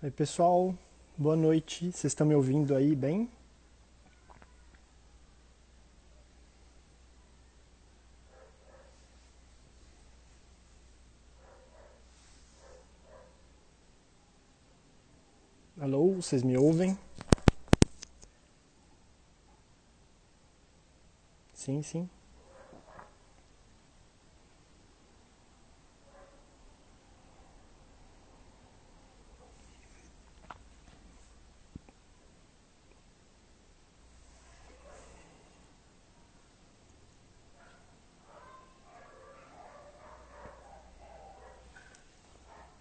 Oi, pessoal, boa noite. Vocês estão me ouvindo aí bem? Alô, vocês me ouvem? Sim, sim.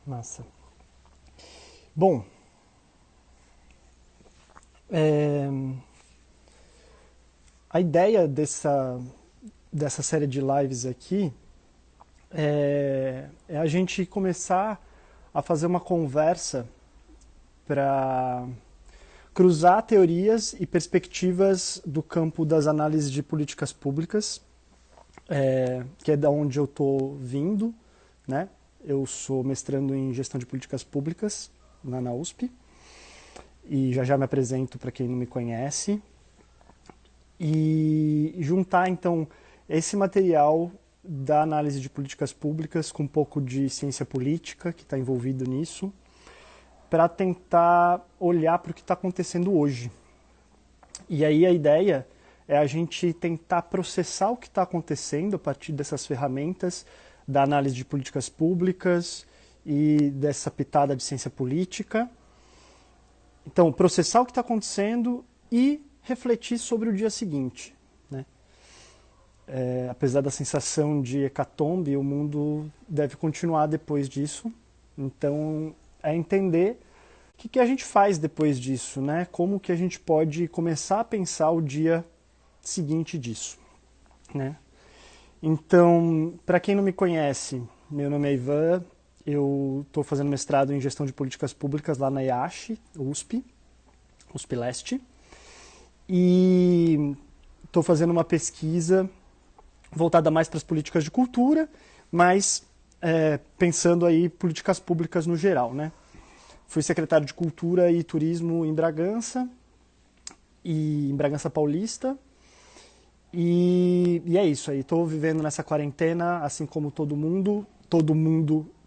Massa. Bom, é, a ideia dessa série de lives aqui é a gente começar a fazer uma conversa para cruzar teorias e perspectivas do campo das análises de políticas públicas, que é da onde eu estou vindo, né? Eu sou mestrando em gestão de políticas públicas na USP e já já me apresento para quem não me conhece e juntar então esse material da análise de políticas públicas com um pouco de ciência política que está envolvido nisso para tentar olhar para o que está acontecendo hoje. E aí a ideia é a gente tentar processar o que está acontecendo a partir dessas ferramentas da análise de políticas públicas e dessa pitada de ciência política. Então, processar o que está acontecendo e refletir sobre o dia seguinte, né? Apesar da sensação de hecatombe, o mundo deve continuar depois disso. Então, é entender o que a gente faz depois disso, né? Como que a gente pode começar a pensar o dia seguinte disso, né? Então, para quem não me conhece, meu nome é Ivan, eu estou fazendo mestrado em gestão de políticas públicas lá na IACH, USP Leste, e estou fazendo uma pesquisa voltada mais para as políticas de cultura, mas pensando aí políticas públicas no geral, né? Fui secretário de Cultura e Turismo em Bragança Paulista, e é isso aí. Estou vivendo nessa quarentena, assim como todo mundo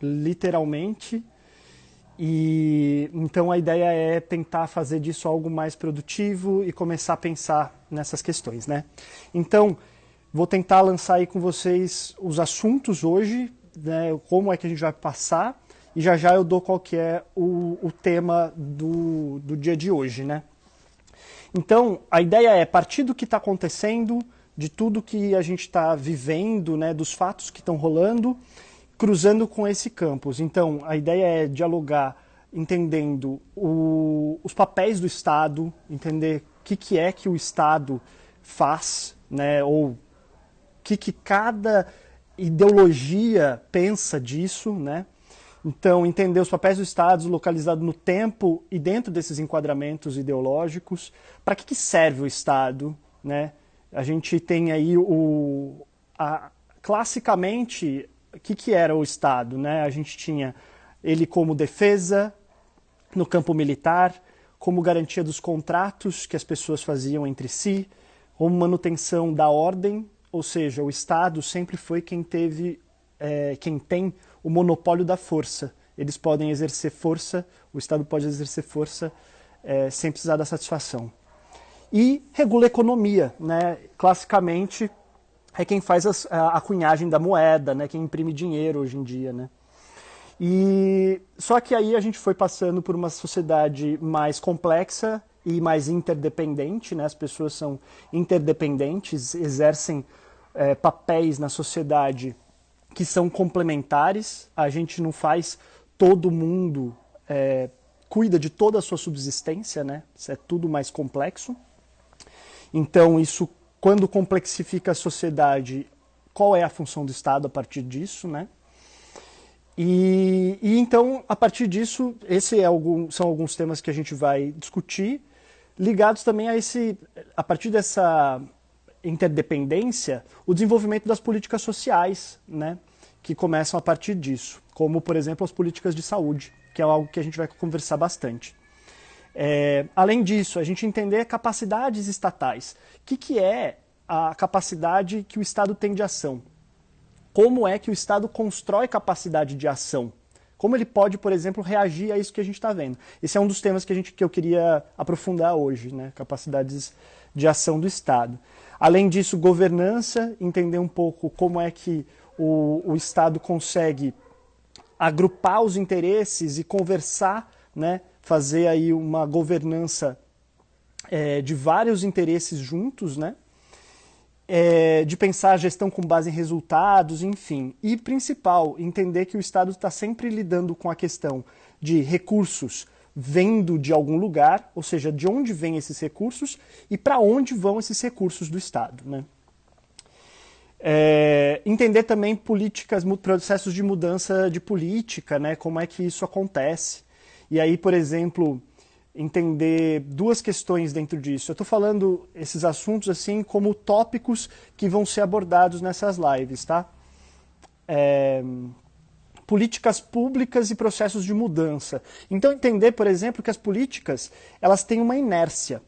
literalmente. E então a ideia é tentar fazer disso algo mais produtivo e começar a pensar nessas questões, né? Então, vou tentar lançar aí com vocês os assuntos hoje, né? Como é que a gente vai passar, e já já eu dou qual que é o tema do dia de hoje, né? Então, a ideia é partir do que está acontecendo, de tudo que a gente está vivendo, né? Dos fatos que estão rolando, cruzando com esse campus. Então, a ideia é dialogar entendendo os papéis do Estado, entender o que é que o Estado faz, né, ou o que cada ideologia pensa disso, né? Então, entender os papéis do Estado localizados no tempo e dentro desses enquadramentos ideológicos. Para que serve o Estado, né? A gente tem aí classicamente, o que era o Estado, né? A gente tinha ele como defesa no campo militar, como garantia dos contratos que as pessoas faziam entre si, como manutenção da ordem, ou seja, o Estado sempre foi quem tem o monopólio da força. Eles podem exercer força, o Estado pode exercer força sem precisar da satisfação. E regula a economia, né? Classicamente é quem faz a cunhagem da moeda, né? Quem imprime dinheiro hoje em dia, né? E só que aí a gente foi passando por uma sociedade mais complexa e mais interdependente, né? As pessoas são interdependentes, exercem papéis na sociedade que são complementares. A gente não faz todo mundo cuida de toda a sua subsistência, né? Isso é tudo mais complexo. Então isso, quando complexifica a sociedade, qual é a função do Estado a partir disso, né? E então, a partir disso, são alguns temas que a gente vai discutir, ligados também a partir dessa interdependência, o desenvolvimento das políticas sociais, né, que começam a partir disso, como, por exemplo, as políticas de saúde. que é algo que a gente vai conversar bastante. Além disso, a gente entender capacidades estatais. O que é a capacidade que o Estado tem de ação? Como é que o Estado constrói capacidade de ação? Como ele pode, por exemplo, reagir a isso que a gente está vendo? Esse é um dos temas que eu queria aprofundar hoje, né? Capacidades de ação do Estado. Além disso, governança, entender um pouco como é que o Estado consegue agrupar os interesses e conversar, né? Fazer aí uma governança de vários interesses juntos, né? De pensar a gestão com base em resultados, enfim. E principal, entender que o Estado está sempre lidando com a questão de recursos vindo de algum lugar, ou seja, de onde vêm esses recursos e para onde vão esses recursos do Estado, né? Entender também processos de mudança de política, né? Como é que isso acontece. E aí, por exemplo, entender duas questões dentro disso. Eu estou falando esses assuntos assim como tópicos que vão ser abordados nessas lives, tá? Políticas públicas e processos de mudança. Então, entender, por exemplo, que as políticas elas têm uma inércia.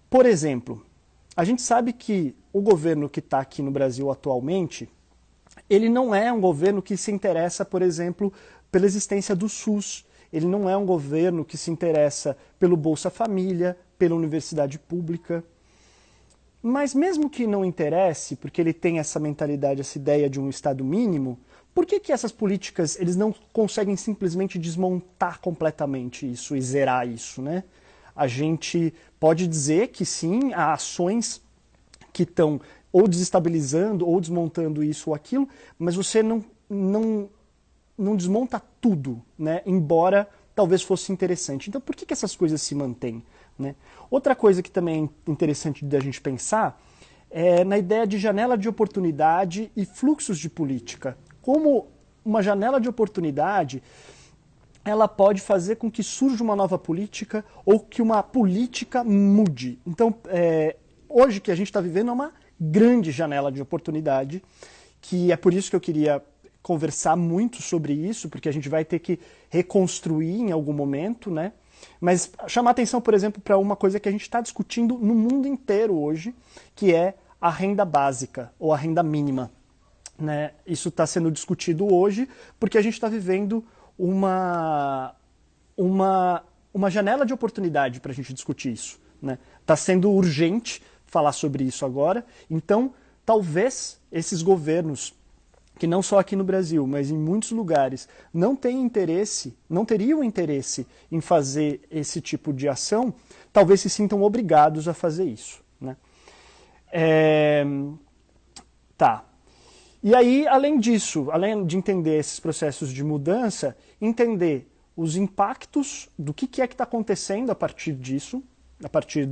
Por exemplo, a gente sabe que o governo que está aqui no Brasil atualmente, ele não é um governo que se interessa, por exemplo, pela existência do SUS. Ele não é um governo que se interessa pelo Bolsa Família, pela universidade pública. Mas mesmo que não interesse, porque ele tem essa mentalidade, essa ideia de um Estado mínimo, por que essas políticas eles não conseguem simplesmente desmontar completamente isso e zerar isso, né? A gente pode dizer que sim, há ações que estão ou desestabilizando ou desmontando isso ou aquilo, mas você não desmonta tudo, né? Embora talvez fosse interessante. Então, por que essas coisas se mantêm, né? Outra coisa que também é interessante da gente pensar é na ideia de janela de oportunidade e fluxos de política. Como uma janela de oportunidade ela pode fazer com que surja uma nova política ou que uma política mude. Então, hoje que a gente está vivendo é uma grande janela de oportunidade, que é por isso que eu queria conversar muito sobre isso, porque a gente vai ter que reconstruir em algum momento, né? Mas chamar atenção, por exemplo, para uma coisa que a gente está discutindo no mundo inteiro hoje, que é a renda básica ou a renda mínima, né? Isso está sendo discutido hoje porque a gente está vivendo uma janela de oportunidade para a gente discutir isso, né? Está sendo urgente falar sobre isso agora, então talvez esses governos que não só aqui no Brasil, mas em muitos lugares, não teriam interesse em fazer esse tipo de ação, talvez se sintam obrigados a fazer isso, né? Tá. E aí, além disso, além de entender esses processos de mudança, entender os impactos do que é que está acontecendo a partir disso, a partir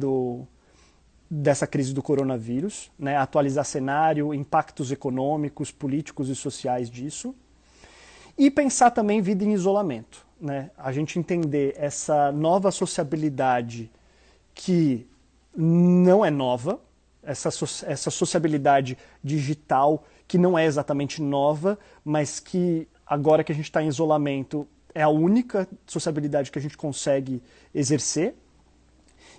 dessa crise do coronavírus, né? Atualizar cenário, impactos econômicos, políticos e sociais disso. E pensar também vida em isolamento, né? A gente entender essa nova sociabilidade que não é nova, essa sociabilidade digital que não é exatamente nova, mas que agora que a gente está em isolamento é a única sociabilidade que a gente consegue exercer.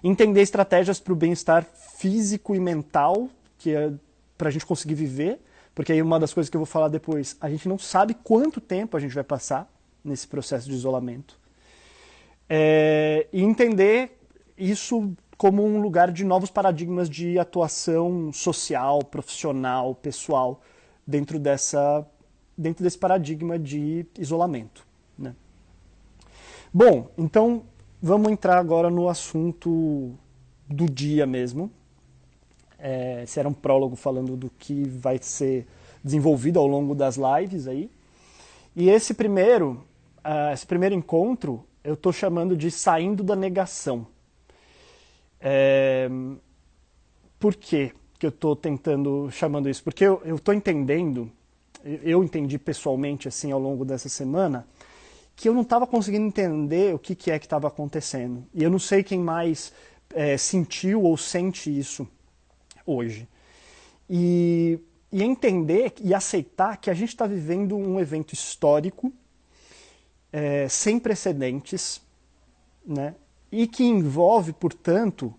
Entender estratégias para o bem-estar físico e mental, que é para a gente conseguir viver, porque aí uma das coisas que eu vou falar depois, a gente não sabe quanto tempo a gente vai passar nesse processo de isolamento. E entender isso como um lugar de novos paradigmas de atuação social, profissional, pessoal, dentro desse paradigma de isolamento, né? Bom, então vamos entrar agora no assunto do dia mesmo. Esse era um prólogo falando do que vai ser desenvolvido ao longo das lives aí. E esse primeiro encontro eu estou chamando de Saindo da Negação. Por quê que eu estou chamando isso? Porque eu estou entendendo, eu entendi pessoalmente assim ao longo dessa semana, que eu não estava conseguindo entender o que é que estava acontecendo. E eu não sei quem mais sentiu ou sente isso hoje. E entender e aceitar que a gente está vivendo um evento histórico sem precedentes, né? E que envolve, portanto,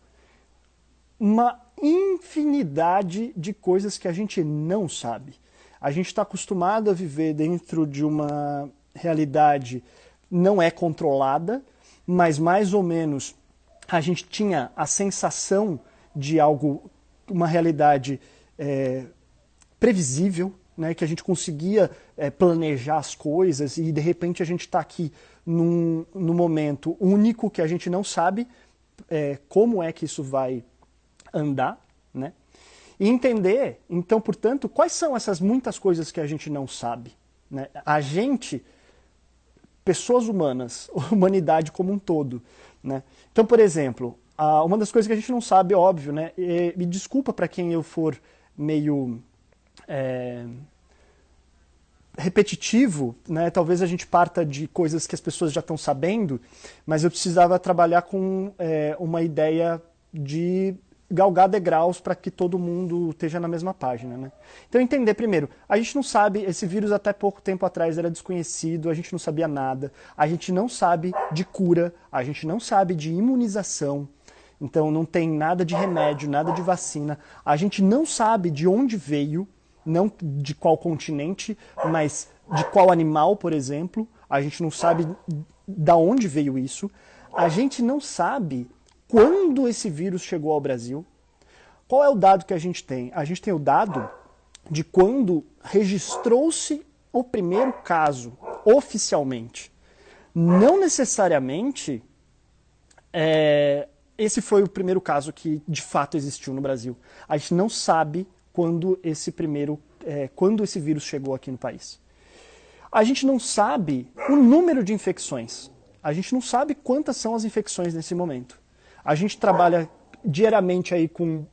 uma infinidade de coisas que a gente não sabe. A gente está acostumado a viver dentro de uma realidade não é controlada, mas mais ou menos a gente tinha a sensação de algo, uma realidade previsível, né, que a gente conseguia planejar as coisas e de repente a gente está aqui num momento único que a gente não sabe como é que isso vai andar, né? E entender, então, portanto, quais são essas muitas coisas que a gente não sabe, né? A gente, pessoas humanas, humanidade como um todo, né? Então, por exemplo, uma das coisas que a gente não sabe, óbvio, né? E me desculpa para quem eu for meio repetitivo, né? Talvez a gente parta de coisas que as pessoas já estão sabendo, mas eu precisava trabalhar com uma ideia de galgar degraus para que todo mundo esteja na mesma página, né? Então entender primeiro, a gente não sabe, esse vírus até pouco tempo atrás era desconhecido, a gente não sabia nada, a gente não sabe de cura, a gente não sabe de imunização, então não tem nada de remédio, nada de vacina, a gente não sabe de onde veio, não de qual continente, mas de qual animal, por exemplo, a gente não sabe da onde veio isso, a gente não sabe quando esse vírus chegou ao Brasil. Qual é o dado que a gente tem? A gente tem o dado de quando registrou-se o primeiro caso oficialmente. Não necessariamente esse foi o primeiro caso que de fato existiu no Brasil. A gente não sabe quando quando esse vírus chegou aqui no país. A gente não sabe o número de infecções. A gente não sabe quantas são as infecções nesse momento. A gente trabalha diariamente aí com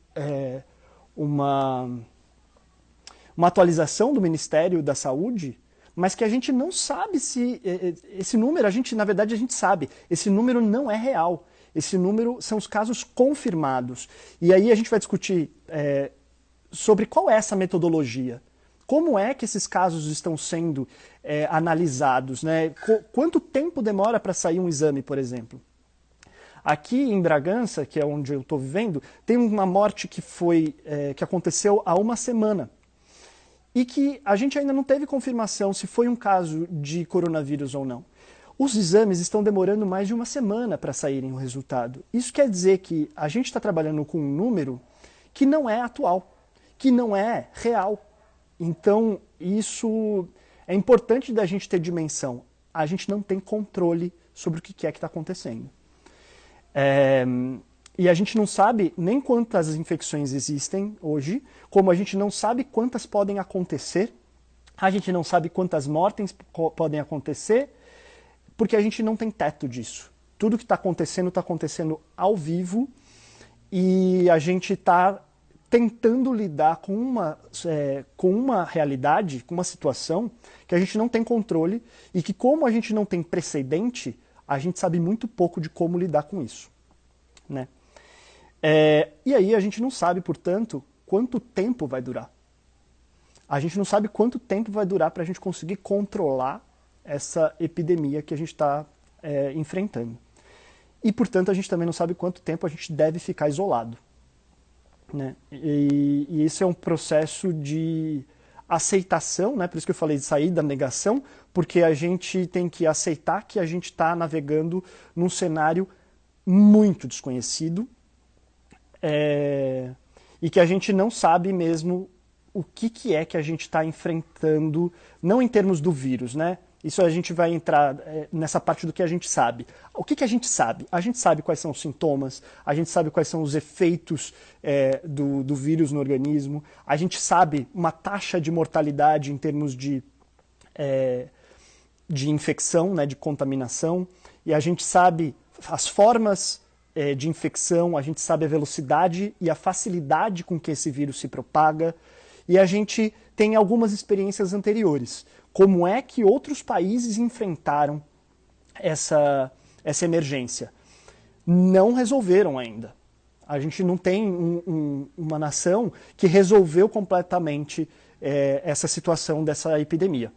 uma atualização do Ministério da Saúde, mas que a gente não sabe se esse número, na verdade a gente sabe, esse número não é real. Esse número são os casos confirmados. E aí a gente vai discutir sobre qual é essa metodologia. Como é que esses casos estão sendo analisados, né? Quanto tempo demora para sair um exame, por exemplo? Aqui em Bragança, que é onde eu estou vivendo, tem uma morte que aconteceu há uma semana. E que a gente ainda não teve confirmação se foi um caso de coronavírus ou não. Os exames estão demorando mais de uma semana para saírem o resultado. Isso quer dizer que a gente está trabalhando com um número que não é atual, que não é real. Então, isso é importante da gente ter dimensão. A gente não tem controle sobre o que é que está acontecendo. E a gente não sabe nem quantas infecções existem hoje, como a gente não sabe quantas podem acontecer, a gente não sabe quantas mortes podem acontecer, porque a gente não tem teto disso. Tudo que está acontecendo ao vivo, e a gente está tentando lidar com uma realidade, com uma situação que a gente não tem controle e que, como a gente não tem precedente, a gente sabe muito pouco de como lidar com isso, né? E aí a gente não sabe, portanto, quanto tempo vai durar. A gente não sabe quanto tempo vai durar para a gente conseguir controlar essa epidemia que a gente está enfrentando. E, portanto, a gente também não sabe quanto tempo a gente deve ficar isolado, né? E esse é um processo de aceitação, né? Por isso que eu falei de sair da negação, porque a gente tem que aceitar que a gente está navegando num cenário muito desconhecido e que a gente não sabe mesmo o que é que a gente está enfrentando, não em termos do vírus, né? Isso a gente vai entrar nessa parte do que a gente sabe. O que a gente sabe? A gente sabe quais são os sintomas, a gente sabe quais são os efeitos do vírus no organismo, a gente sabe uma taxa de mortalidade em termos de infecção, né, de contaminação, e a gente sabe as formas de infecção, a gente sabe a velocidade e a facilidade com que esse vírus se propaga, e a gente tem algumas experiências anteriores. Como é que outros países enfrentaram essa emergência? Não resolveram ainda. A gente não tem uma nação que resolveu completamente essa situação dessa epidemia.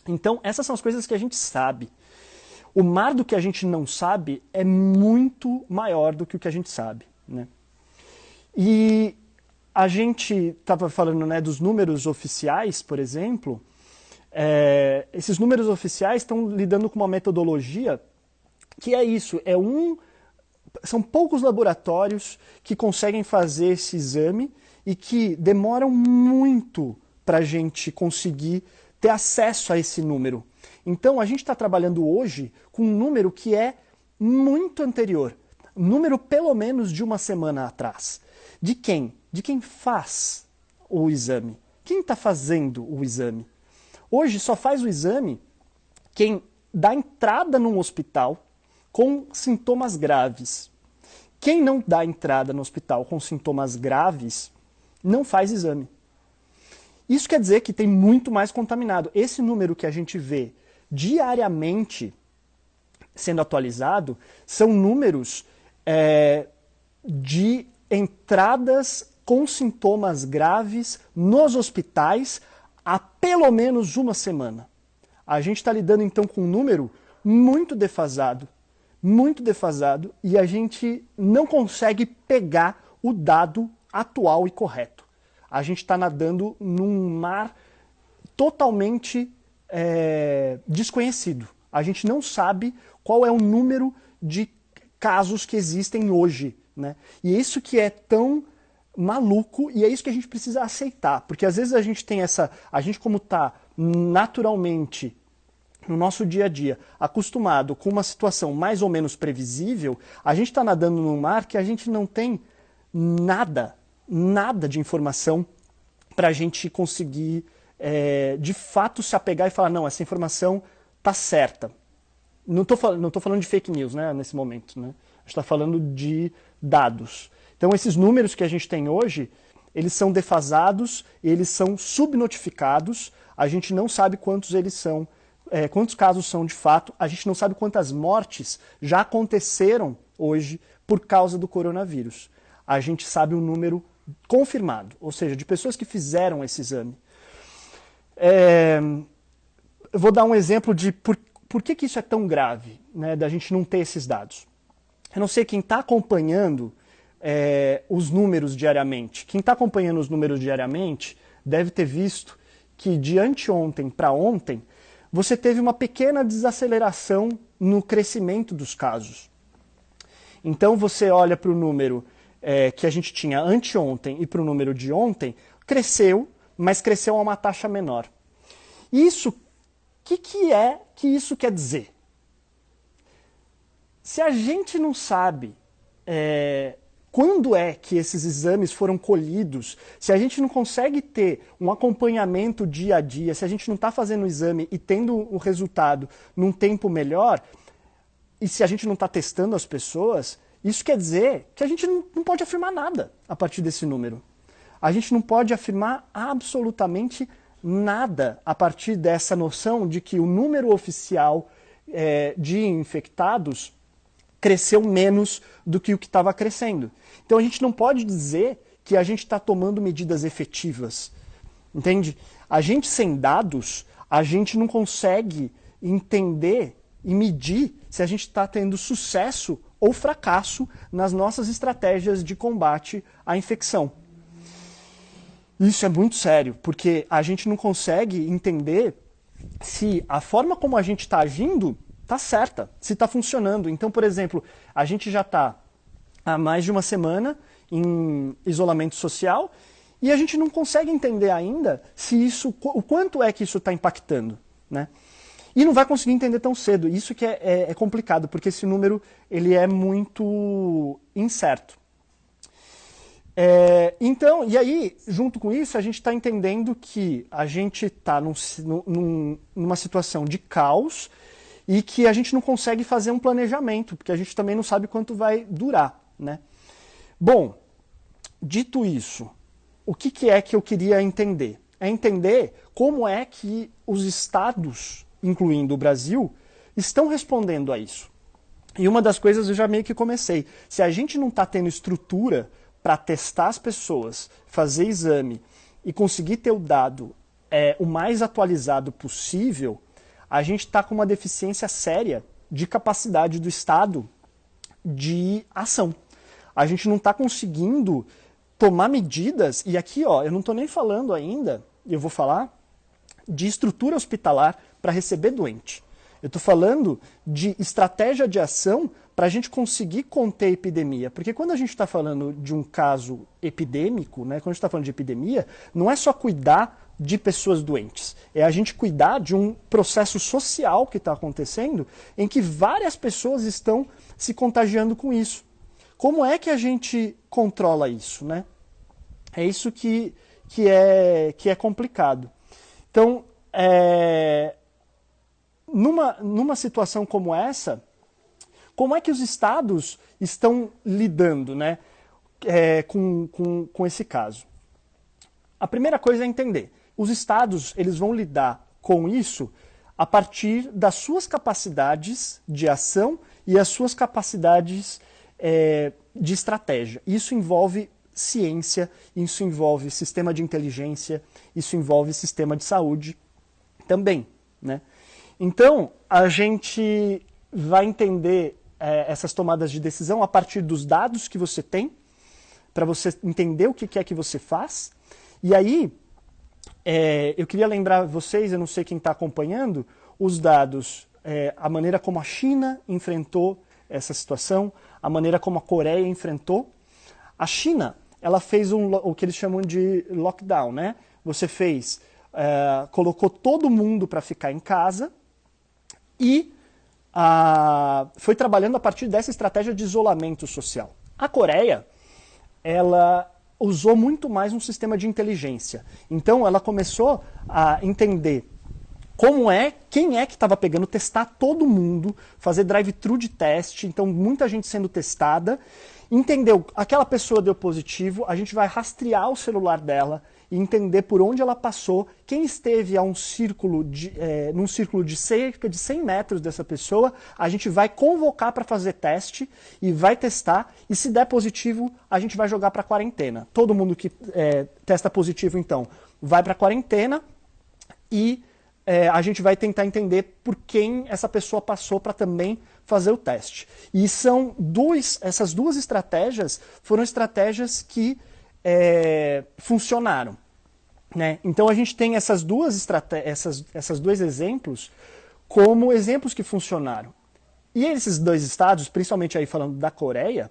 Então, essas são as coisas que a gente sabe. O mar do que a gente não sabe é muito maior do que o que a gente sabe, né? E a gente estava falando, né, dos números oficiais, por exemplo. Esses números oficiais estão lidando com uma metodologia que é isso, são poucos laboratórios que conseguem fazer esse exame e que demoram muito para a gente conseguir ter acesso a esse número. Então a gente está trabalhando hoje com um número que é muito anterior, um número pelo menos de uma semana atrás. De quem? De quem faz o exame. Quem está fazendo o exame? Hoje só faz o exame quem dá entrada num hospital com sintomas graves. Quem não dá entrada no hospital com sintomas graves não faz exame. Isso quer dizer que tem muito mais contaminado. Esse número que a gente vê diariamente sendo atualizado são números de entradas com sintomas graves nos hospitais há pelo menos uma semana. A gente está lidando então com um número muito defasado, e a gente não consegue pegar o dado atual e correto. A gente está nadando num mar totalmente desconhecido. A gente não sabe qual é o número de casos que existem hoje, né? E é isso que é tão maluco, e é isso que a gente precisa aceitar, porque às vezes a gente tem a gente como está naturalmente no nosso dia a dia acostumado com uma situação mais ou menos previsível, a gente está nadando num mar que a gente não tem nada de informação para a gente conseguir de fato se apegar e falar, não, essa informação está certa. Não tô falando de fake news, né, nesse momento, né? A gente está falando de dados. Então esses números que a gente tem hoje, eles são defasados, eles são subnotificados, a gente não sabe quantos eles são, quantos casos são de fato, a gente não sabe quantas mortes já aconteceram hoje por causa do coronavírus. A gente sabe um número confirmado, ou seja, de pessoas que fizeram esse exame. Eu vou dar um exemplo de por que isso é tão grave, né, da gente não ter esses dados. Eu não sei quem está acompanhando os números diariamente. Quem está acompanhando os números diariamente deve ter visto que de anteontem para ontem você teve uma pequena desaceleração no crescimento dos casos. Então você olha para o número que a gente tinha anteontem e para o número de ontem, cresceu, mas cresceu a uma taxa menor. Isso, o que isso quer dizer? Se a gente não sabe quando é que esses exames foram colhidos, se a gente não consegue ter um acompanhamento dia a dia, se a gente não está fazendo o exame e tendo o resultado num tempo melhor, e se a gente não está testando as pessoas, isso quer dizer que a gente não pode afirmar nada a partir desse número. A gente não pode afirmar absolutamente nada a partir dessa noção de que o número oficial de infectados cresceu menos do que o que estava crescendo. Então a gente não pode dizer que a gente está tomando medidas efetivas. Entende? A gente sem dados, a gente não consegue entender e medir se a gente está tendo sucesso ou fracasso nas nossas estratégias de combate à infecção. Isso é muito sério, porque a gente não consegue entender se a forma como a gente está agindo está certa, se está funcionando. Então, por exemplo, a gente já está há mais de uma semana em isolamento social e a gente não consegue entender ainda o quanto é que isso está impactando, né? E não vai conseguir entender tão cedo. Isso que é complicado, porque esse número ele é muito incerto. Então, e aí, junto com isso, a gente está entendendo que a gente está numa situação de caos e que a gente não consegue fazer um planejamento, porque a gente também não sabe quanto vai durar, né? Bom, dito isso, o que é que eu queria entender? É entender como é que os estados, incluindo o Brasil, estão respondendo a isso. E uma das coisas eu já meio que comecei. Se a gente não está tendo estrutura para testar as pessoas, fazer exame e conseguir ter o dado o mais atualizado possível, a gente está com uma deficiência séria de capacidade do Estado de ação. A gente não está conseguindo tomar medidas, e aqui eu não estou nem falando ainda, eu vou falar, de estrutura hospitalar para receber doente. Eu estou falando de estratégia de ação para a gente conseguir conter a epidemia. Porque quando a gente está falando de um caso epidêmico, né, quando a gente está falando de epidemia, não é só cuidar de pessoas doentes. É a gente cuidar de um processo social que está acontecendo em que várias pessoas estão se contagiando com isso. Como é que a gente controla isso, né? É isso que é complicado. Então, numa situação como essa, como é que os estados estão lidando, né, com esse caso? A primeira coisa é entender. Os estados eles vão lidar com isso a partir das suas capacidades de ação e as suas capacidades de estratégia. Isso envolve ciência, isso envolve sistema de inteligência, isso envolve sistema de saúde também, né? Então, a gente vai entender essas tomadas de decisão a partir dos dados que você tem, para você entender o que é que você faz. E aí, eu queria lembrar vocês, eu não sei quem está acompanhando, os dados, a maneira como a China enfrentou essa situação, a maneira como a Coreia enfrentou. A China, ela fez o que eles chamam de lockdown, né? Você colocou todo mundo para ficar em casa e foi trabalhando a partir dessa estratégia de isolamento social. A Coreia, ela usou muito mais um sistema de inteligência. Então, ela começou a entender quem é que estava pegando, testar todo mundo, fazer drive-thru de teste, então muita gente sendo testada, entendeu, aquela pessoa deu positivo, a gente vai rastrear o celular dela e entender por onde ela passou, quem esteve num círculo de cerca de 100 metros dessa pessoa, a gente vai convocar para fazer teste e vai testar, e se der positivo, a gente vai jogar para quarentena. Todo mundo que testa positivo, então, vai para quarentena e a gente vai tentar entender por quem essa pessoa passou para também fazer o teste. E essas duas estratégias foram estratégias que funcionaram, né? Então a gente tem esses dois exemplos como exemplos que funcionaram. E esses dois estados, principalmente aí falando da Coreia,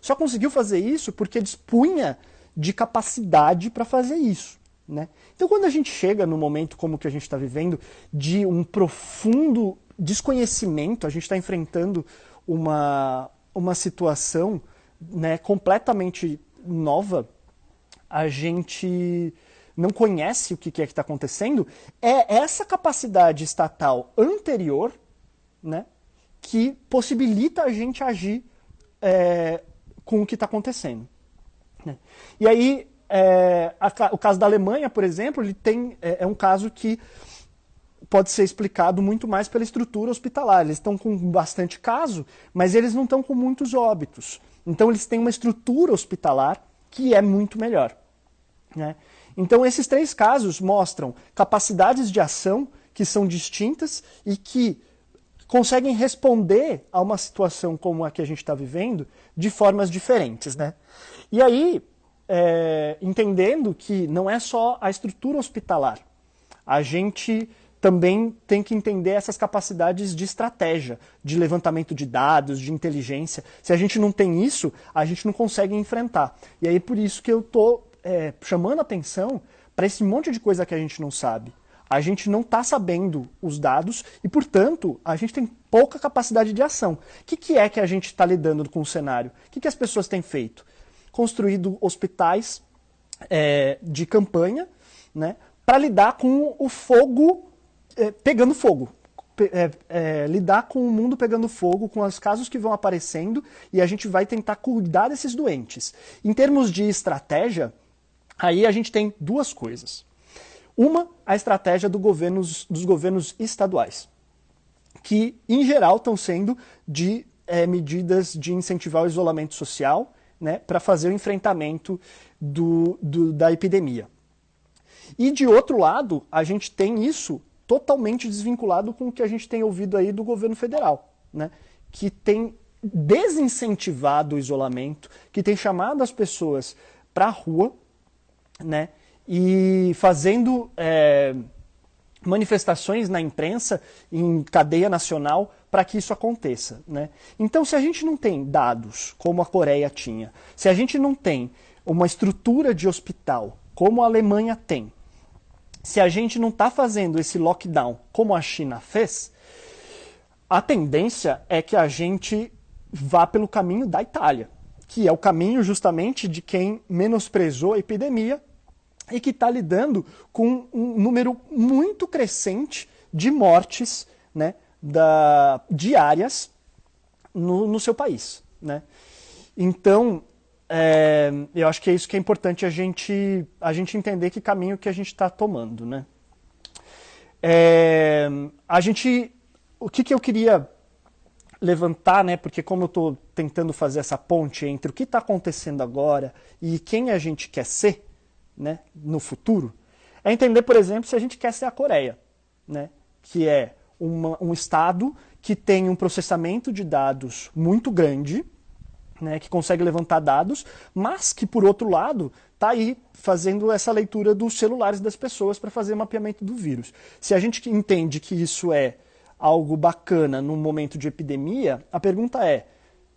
só conseguiu fazer isso porque dispunha de capacidade para fazer isso, né? Então quando a gente chega no momento como que a gente está vivendo, de um profundo desconhecimento, a gente está enfrentando uma situação, né, completamente nova, a gente não conhece o que é que está acontecendo, é essa capacidade estatal anterior, né, que possibilita a gente agir com o que está acontecendo, né? E aí, o caso da Alemanha, por exemplo, ele é um caso que pode ser explicado muito mais pela estrutura hospitalar. Eles estão com bastante caso, mas eles não estão com muitos óbitos. Então eles têm uma estrutura hospitalar que é muito melhor, né? Então esses três casos mostram capacidades de ação que são distintas e que conseguem responder a uma situação como a que a gente está vivendo de formas diferentes, né? E aí, entendendo que não é só a estrutura hospitalar, a gente também tem que entender essas capacidades de estratégia, de levantamento de dados, de inteligência. Se a gente não tem isso, a gente não consegue enfrentar. E aí por isso que eu estou chamando a atenção para esse monte de coisa que a gente não sabe. A gente não está sabendo os dados e, portanto, a gente tem pouca capacidade de ação. O que é que a gente está lidando com o cenário? O que as pessoas têm feito? Construído hospitais de campanha, né, para lidar com o fogo pegando fogo. Lidar com o mundo pegando fogo, com os casos que vão aparecendo, e a gente vai tentar cuidar desses doentes. Em termos de estratégia, aí a gente tem duas coisas. Uma, a estratégia dos governos estaduais, que em geral estão sendo de medidas de incentivar o isolamento social, né, para fazer o enfrentamento da epidemia. E de outro lado, a gente tem isso totalmente desvinculado com o que a gente tem ouvido aí do governo federal, né? Que tem desincentivado o isolamento, que tem chamado as pessoas para a rua, né? E fazendo manifestações na imprensa, em cadeia nacional, para que isso aconteça, né? Então, se a gente não tem dados, como a Coreia tinha, se a gente não tem uma estrutura de hospital, como a Alemanha tem, se a gente não está fazendo esse lockdown, como a China fez, a tendência é que a gente vá pelo caminho da Itália, que é o caminho justamente de quem menosprezou a epidemia e que está lidando com um número muito crescente de mortes, né, diárias no seu país, né? Então, eu acho que é isso que é importante a gente entender que caminho que a gente está tomando, né? O que eu queria levantar, né? Porque como eu estou tentando fazer essa ponte entre o que está acontecendo agora e quem a gente quer ser, né, no futuro, é entender, por exemplo, se a gente quer ser a Coreia, né? Que é um estado que tem um processamento de dados muito grande, né, que consegue levantar dados, mas que, por outro lado, está aí fazendo essa leitura dos celulares das pessoas para fazer mapeamento do vírus. Se a gente entende que isso é algo bacana num momento de epidemia, a pergunta é,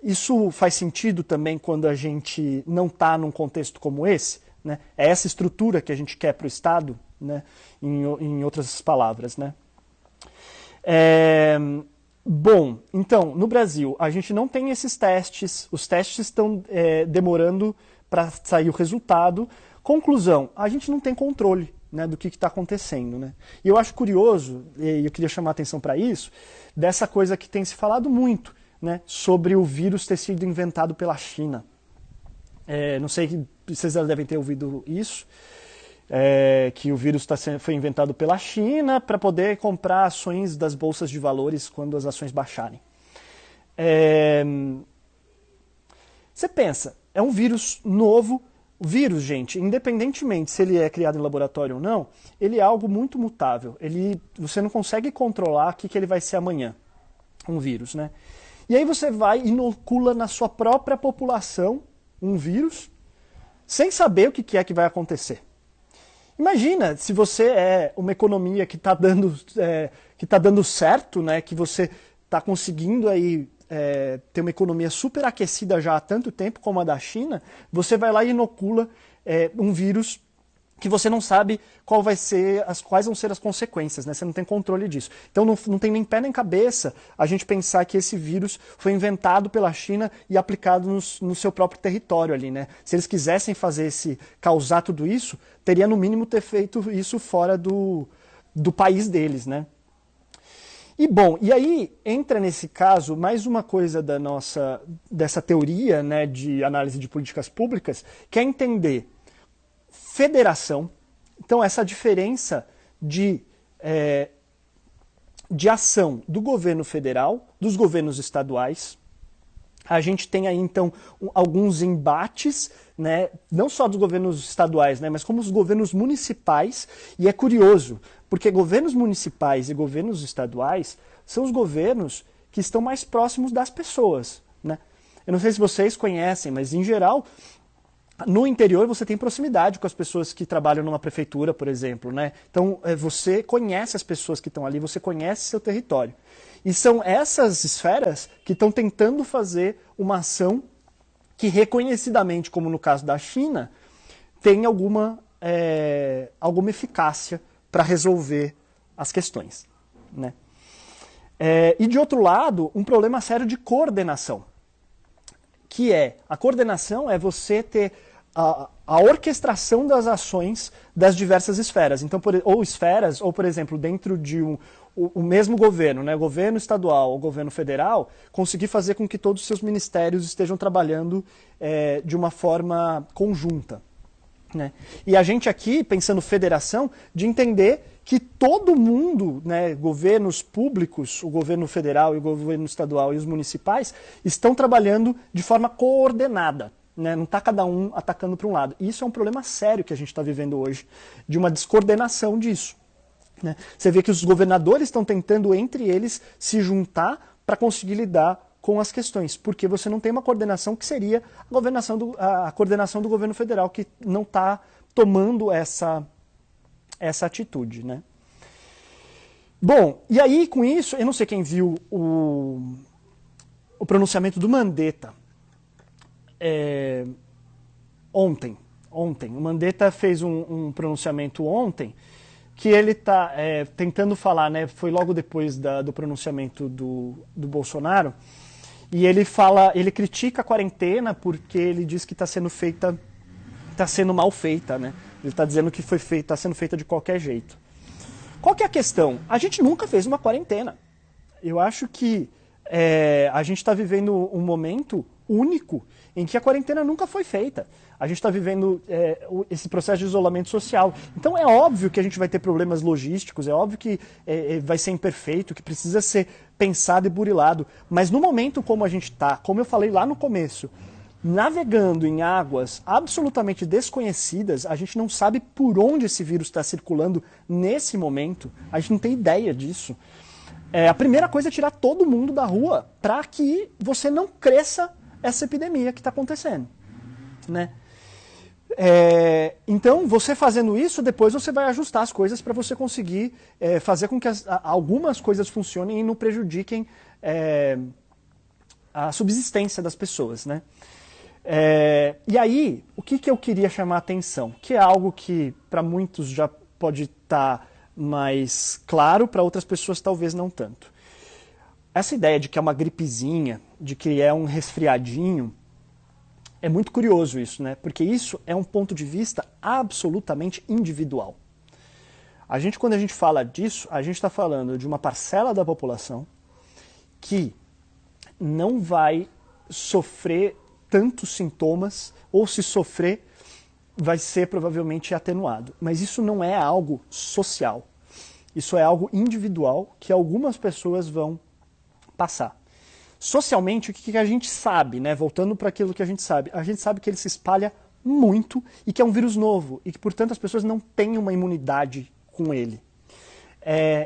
isso faz sentido também quando a gente não está num contexto como esse? Né? É essa estrutura que a gente quer para o Estado, né? Em outras palavras, né? Bom, então, no Brasil, a gente não tem esses testes, os testes estão demorando para sair o resultado. Conclusão, a gente não tem controle, né, do que está acontecendo, né? E eu acho curioso, e eu queria chamar a atenção para isso, dessa coisa que tem se falado muito, né, sobre o vírus ter sido inventado pela China. Não sei se vocês já devem ter ouvido isso, que o vírus foi inventado pela China para poder comprar ações das bolsas de valores quando as ações baixarem. Você pensa, é um vírus novo. O vírus, gente, independentemente se ele é criado em laboratório ou não, ele é algo muito mutável. Você não consegue controlar o que ele vai ser amanhã, um vírus, né? E aí você vai e inocula na sua própria população um vírus, sem saber o que é que vai acontecer. Imagina se você é uma economia que está dando certo, né, que você está conseguindo aí, ter uma economia superaquecida já há tanto tempo como a da China, você vai lá e inocula um vírus que você não sabe quais vão ser as consequências, né? Você não tem controle disso. Então não tem nem pé nem cabeça a gente pensar que esse vírus foi inventado pela China e aplicado no seu próprio território ali, né? Se eles quisessem causar tudo isso, teria no mínimo ter feito isso fora do país deles, né? E bom, e aí entra nesse caso mais uma coisa dessa teoria, né, de análise de políticas públicas, que é entender federação. Então, essa diferença de ação do governo federal, dos governos estaduais. A gente tem aí, então, alguns embates, né, não só dos governos estaduais, né, mas como os governos municipais. E é curioso, porque governos municipais e governos estaduais são os governos que estão mais próximos das pessoas, né? Eu não sei se vocês conhecem, mas, em geral, no interior você tem proximidade com as pessoas que trabalham numa prefeitura, por exemplo, né? Então você conhece as pessoas que estão ali, você conhece seu território. E são essas esferas que estão tentando fazer uma ação que reconhecidamente, como no caso da China, tem alguma eficácia para resolver as questões, né? E de outro lado, um problema sério de coordenação, que a coordenação é você ter a orquestração das ações das diversas esferas. Então, ou por exemplo, dentro de o mesmo governo, né, governo estadual ou governo federal, conseguir fazer com que todos os seus ministérios estejam trabalhando de uma forma conjunta, né? E a gente aqui, pensando federação, de entender que todo mundo, né, governos públicos, o governo federal e o governo estadual e os municipais, estão trabalhando de forma coordenada, né? Não está cada um atacando para um lado. E isso é um problema sério que a gente está vivendo hoje, de uma descoordenação disso. né? Você vê que os governadores estão tentando, entre eles, se juntar para conseguir lidar com as questões, porque você não tem uma coordenação que seria a coordenação do governo federal, que não está tomando essa atitude, né? Bom, e aí com isso, eu não sei quem viu o pronunciamento do Mandetta ontem. O Mandetta fez um pronunciamento ontem que ele está tentando falar, né? Foi logo depois do pronunciamento do Bolsonaro, e ele critica a quarentena porque ele diz que está sendo mal feita, né? Ele está dizendo que está sendo feita de qualquer jeito. Qual que é a questão? A gente nunca fez uma quarentena. Eu acho que a gente está vivendo um momento único em que a quarentena nunca foi feita. A gente está vivendo esse processo de isolamento social. Então é óbvio que a gente vai ter problemas logísticos, é óbvio que vai ser imperfeito, que precisa ser pensado e burilado. Mas no momento como a gente está, como eu falei lá no começo, navegando em águas absolutamente desconhecidas, a gente não sabe por onde esse vírus está circulando nesse momento, a gente não tem ideia disso. A primeira coisa é tirar todo mundo da rua para que você não cresça essa epidemia que está acontecendo, né? Então, você fazendo isso, depois você vai ajustar as coisas para você conseguir fazer com que algumas coisas funcionem e não prejudiquem a subsistência das pessoas, né? E aí, o que eu queria chamar a atenção? Que é algo que para muitos já pode estar mais claro, para outras pessoas talvez não tanto. Essa ideia de que é uma gripezinha, de que é um resfriadinho, é muito curioso isso, né? Porque isso é um ponto de vista absolutamente individual. Quando a gente fala disso, a gente está falando de uma parcela da população que não vai sofrer tantos sintomas, ou se sofrer, vai ser provavelmente atenuado. Mas isso não é algo social. Isso é algo individual que algumas pessoas vão passar. Socialmente, o que a gente sabe, né? Voltando para aquilo que a gente sabe que ele se espalha muito e que é um vírus novo e que, portanto, as pessoas não têm uma imunidade com ele.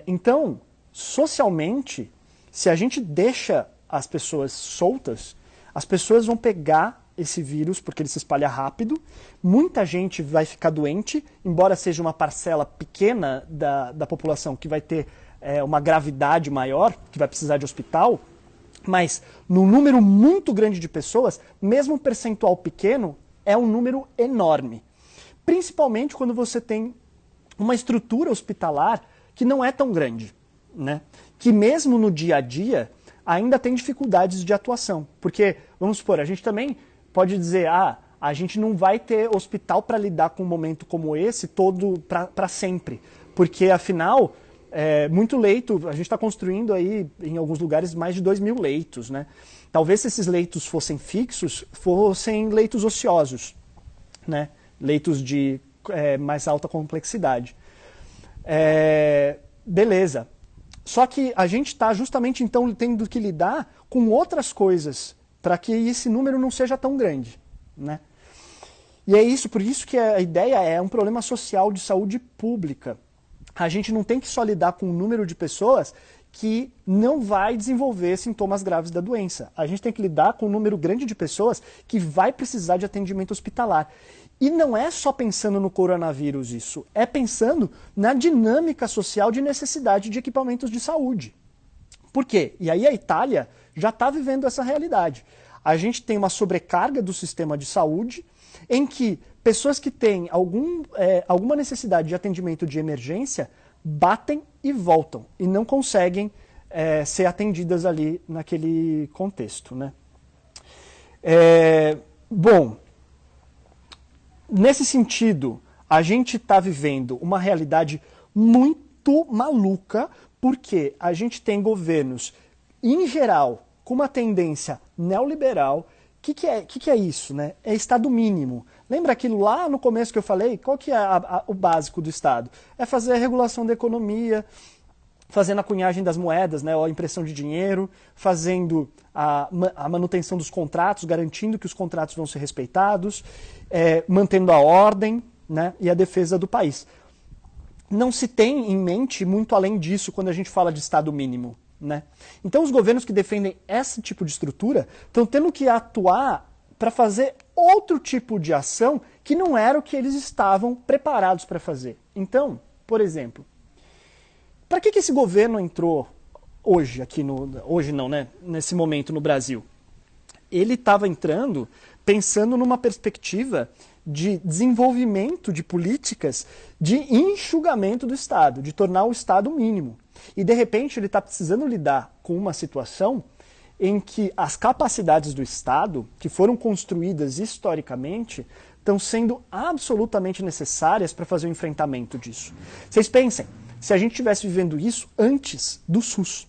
Então, socialmente, se a gente deixa as pessoas soltas, as pessoas vão pegar esse vírus porque ele se espalha rápido, muita gente vai ficar doente, embora seja uma parcela pequena da população que vai ter uma gravidade maior, que vai precisar de hospital, mas num número muito grande de pessoas, mesmo um percentual pequeno, é um número enorme. Principalmente quando você tem uma estrutura hospitalar que não é tão grande, né? Que mesmo no dia a dia ainda tem dificuldades de atuação. Porque, vamos supor, a gente também pode dizer, a gente não vai ter hospital para lidar com um momento como esse todo para sempre. Porque, afinal, muito leito, a gente está construindo aí, em alguns lugares, mais de 2.000 leitos, né? Talvez se esses leitos fossem fixos, fossem leitos ociosos, né? Leitos de mais alta complexidade. Beleza. Só que a gente está justamente, então, tendo que lidar com outras coisas para que esse número não seja tão grande, né? E por isso que a ideia é um problema social de saúde pública. A gente não tem que só lidar com um número de pessoas que não vai desenvolver sintomas graves da doença. A gente tem que lidar com um número grande de pessoas que vai precisar de atendimento hospitalar. E não é só pensando no coronavírus isso, é pensando na dinâmica social de necessidade de equipamentos de saúde. Por quê? E aí a Itália já está vivendo essa realidade. A gente tem uma sobrecarga do sistema de saúde, em que pessoas que têm alguma necessidade de atendimento de emergência batem e voltam, e não conseguem ser atendidas ali naquele contexto, né? Bom, nesse sentido, a gente está vivendo uma realidade muito maluca, porque a gente tem governos, em geral, com uma tendência neoliberal. O que é isso, né? É Estado mínimo. Lembra aquilo lá no começo que eu falei? Qual que é o básico do Estado? É fazer a regulação da economia, fazendo a cunhagem das moedas, né, ou a impressão de dinheiro, fazendo a manutenção dos contratos, garantindo que os contratos vão ser respeitados, mantendo a ordem, né, e a defesa do país. não se tem em mente muito além disso quando a gente fala de Estado mínimo, né? Então os governos que defendem esse tipo de estrutura estão tendo que atuar para fazer outro tipo de ação que não era o que eles estavam preparados para fazer. Então, por exemplo, para que esse governo entrou hoje, hoje não, né? Nesse momento no Brasil? Ele estava entrando pensando numa perspectiva de desenvolvimento de políticas de enxugamento do Estado, de tornar o Estado mínimo. E, de repente, ele está precisando lidar com uma situação em que as capacidades do Estado, que foram construídas historicamente, estão sendo absolutamente necessárias para fazer o enfrentamento disso. Vocês pensem, se a gente estivesse vivendo isso antes do SUS,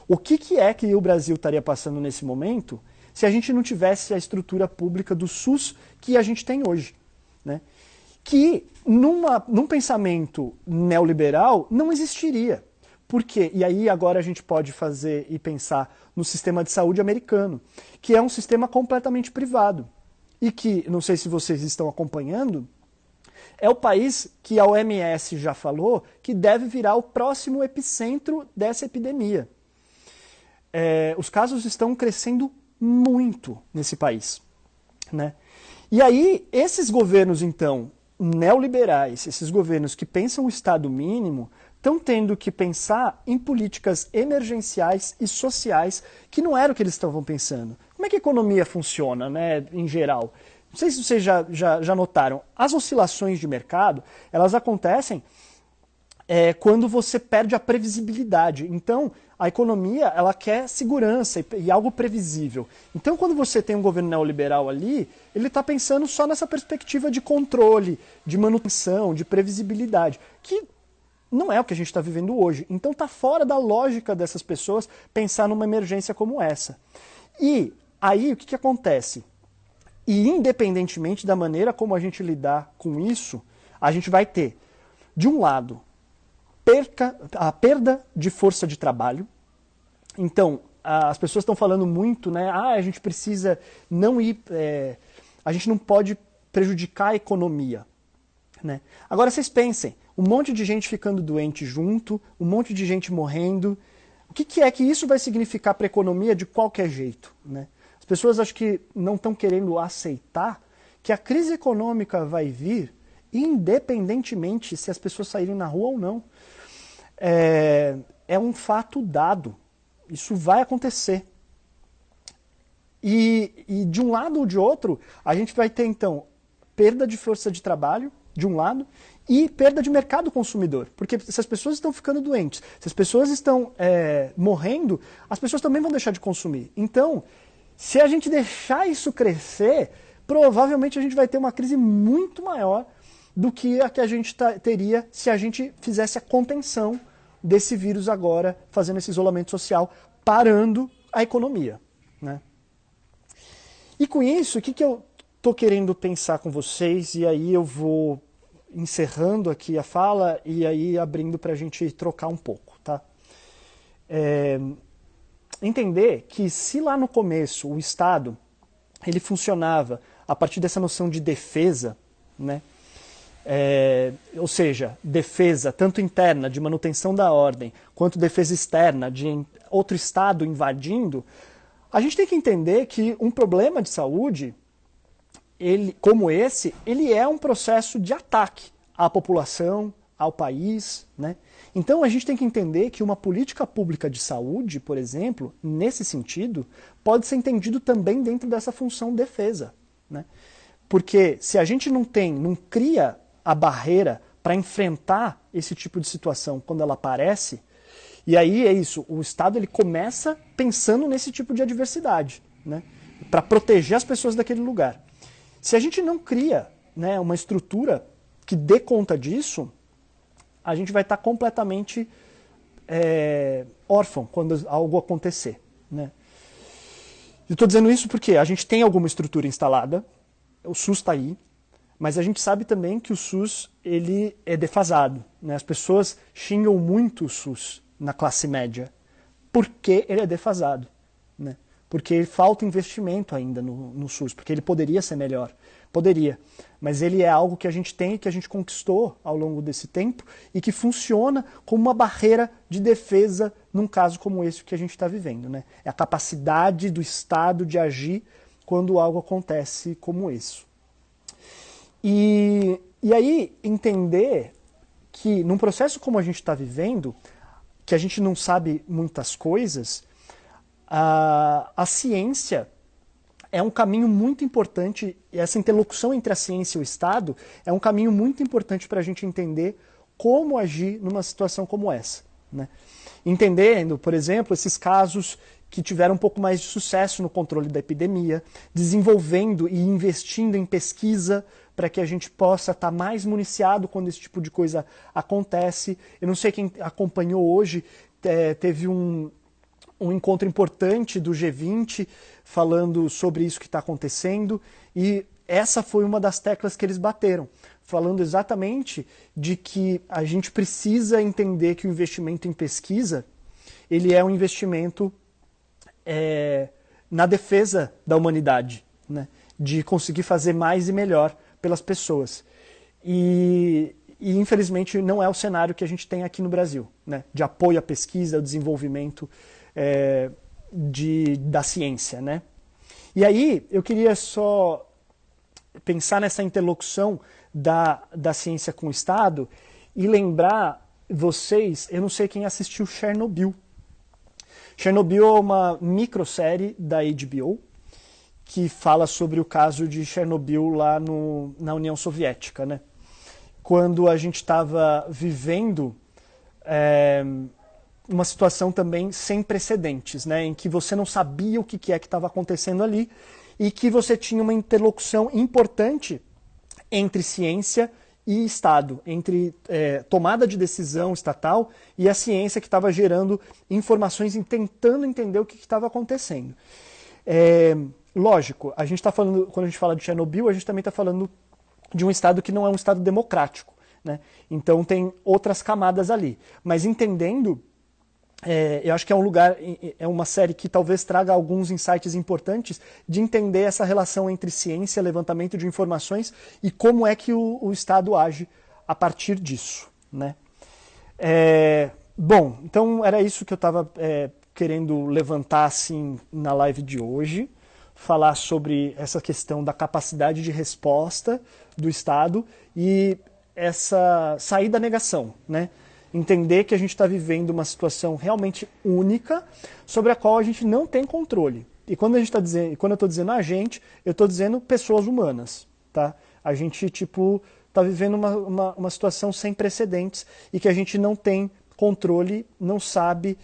o que é que o Brasil estaria passando nesse momento se a gente não tivesse a estrutura pública do SUS que a gente tem hoje, né? Que num pensamento neoliberal não existiria. Por quê? E aí agora a gente pode fazer e pensar no sistema de saúde americano, que é um sistema completamente privado. E que, não sei se vocês estão acompanhando, é o país que a OMS já falou que deve virar o próximo epicentro dessa epidemia. Os casos estão crescendo muito nesse país, né? E aí, esses governos, então, neoliberais, esses governos que pensam o Estado mínimo, estão tendo que pensar em políticas emergenciais e sociais que não era o que eles estavam pensando. Como é que a economia funciona, né, em geral? Não sei se vocês já notaram, as oscilações de mercado, elas acontecem quando você perde a previsibilidade. Então, a economia ela quer segurança e algo previsível. Então, quando você tem um governo neoliberal ali, ele está pensando só nessa perspectiva de controle, de manutenção, de previsibilidade, que não é o que a gente está vivendo hoje. Então, está fora da lógica dessas pessoas pensar numa emergência como essa. E aí, o que acontece? E independentemente da maneira como a gente lidar com isso, a gente vai ter, de um lado, a perda de força de trabalho. Então, as pessoas estão falando muito, né? A gente precisa não ir... a gente não pode prejudicar a economia, né? Agora, vocês pensem, um monte de gente ficando doente junto, um monte de gente morrendo. O que é que isso vai significar para a economia de qualquer jeito, né? As pessoas acho que não estão querendo aceitar que a crise econômica vai vir independentemente se as pessoas saírem na rua ou não. É um fato dado. Isso vai acontecer. E de um lado ou de outro, a gente vai ter, então, perda de força de trabalho, de um lado, e perda de mercado consumidor. Porque se as pessoas estão ficando doentes, se as pessoas estão morrendo, as pessoas também vão deixar de consumir. Então, se a gente deixar isso crescer, provavelmente a gente vai ter uma crise muito maior do que a que a gente teria se a gente fizesse a contenção desse vírus agora, fazendo esse isolamento social, parando a economia, né? E com isso, o que eu estou querendo pensar com vocês, e aí eu vou encerrando aqui a fala e aí abrindo para a gente trocar um pouco, tá? Entender que se lá no começo o Estado ele funcionava a partir dessa noção de defesa, né? Ou seja, defesa tanto interna de manutenção da ordem, quanto defesa externa de outro Estado invadindo, a gente tem que entender que um problema de saúde, como esse, ele é um processo de ataque à população, ao país, né? Então a gente tem que entender que uma política pública de saúde, por exemplo, nesse sentido, pode ser entendido também dentro dessa função defesa, né? Porque se a gente não cria a barreira para enfrentar esse tipo de situação quando ela aparece, e aí é isso, o Estado ele começa pensando nesse tipo de adversidade, né? Para proteger as pessoas daquele lugar. Se a gente não cria, né, uma estrutura que dê conta disso, a gente vai estar completamente órfão quando algo acontecer, né? Eu estou dizendo isso porque a gente tem alguma estrutura instalada, o SUS está aí, mas a gente sabe também que o SUS ele é defasado, né? As pessoas xingam muito o SUS na classe média, porque ele é defasado, né? porque falta investimento ainda no SUS, porque ele poderia ser melhor. Poderia, mas ele é algo que a gente tem, que a gente conquistou ao longo desse tempo e que funciona como uma barreira de defesa num caso como esse que a gente está vivendo, né? É a capacidade do Estado de agir quando algo acontece como isso. E aí entender que num processo como a gente está vivendo, que a gente não sabe muitas coisas, a ciência é um caminho muito importante, e essa interlocução entre a ciência e o Estado é um caminho muito importante para a gente entender como agir numa situação como essa, né? Entendendo, por exemplo, esses casos que tiveram um pouco mais de sucesso no controle da epidemia, desenvolvendo e investindo em pesquisa para que a gente possa estar mais municiado quando esse tipo de coisa acontece. Eu não sei quem acompanhou hoje, teve um encontro importante do G20 falando sobre isso que está acontecendo, e essa foi uma das teclas que eles bateram, falando exatamente de que a gente precisa entender que o investimento em pesquisa ele é um investimento na defesa da humanidade, né? De conseguir fazer mais e melhor pelas pessoas. E infelizmente não é o cenário que a gente tem aqui no Brasil, né? De apoio à pesquisa, ao desenvolvimento da ciência, né? E aí eu queria só pensar nessa interlocução da ciência com o Estado e lembrar vocês, eu não sei quem assistiu Chernobyl. Chernobyl é uma microsérie da HBO que fala sobre o caso de Chernobyl lá na União Soviética, né? Quando a gente estava vivendo uma situação também sem precedentes, né? Em que você não sabia o que é que estava acontecendo ali e que você tinha uma interlocução importante entre ciência e Estado, entre tomada de decisão estatal e a ciência que estava gerando informações e tentando entender o que estava acontecendo. Lógico, a gente está falando, quando a gente fala de Chernobyl, a gente também está falando de um Estado que não é um Estado democrático, né? Então tem outras camadas ali. Mas entendendo, eu acho que é um lugar, é uma série que talvez traga alguns insights importantes de entender essa relação entre ciência, levantamento de informações e como é que o Estado age a partir disso, né? Bom, então era isso que eu estava querendo levantar assim na live de hoje, falar sobre essa questão da capacidade de resposta do Estado e essa sair da negação, né? Entender que a gente está vivendo uma situação realmente única sobre a qual a gente não tem controle. E quando quando eu estou dizendo a gente, eu estou dizendo pessoas humanas, tá? A gente está vivendo uma situação sem precedentes e que a gente não tem controle, não sabe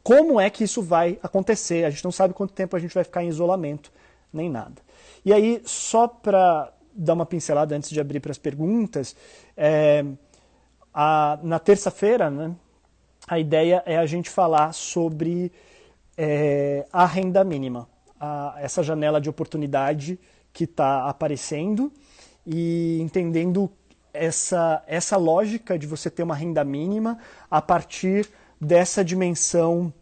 como é que isso vai acontecer. A gente não sabe quanto tempo a gente vai ficar em isolamento, nem nada. E aí, só para dar uma pincelada antes de abrir para as perguntas, na terça-feira, né, a ideia é a gente falar sobre a renda mínima, essa janela de oportunidade que está aparecendo e entendendo essa lógica de você ter uma renda mínima a partir dessa dimensão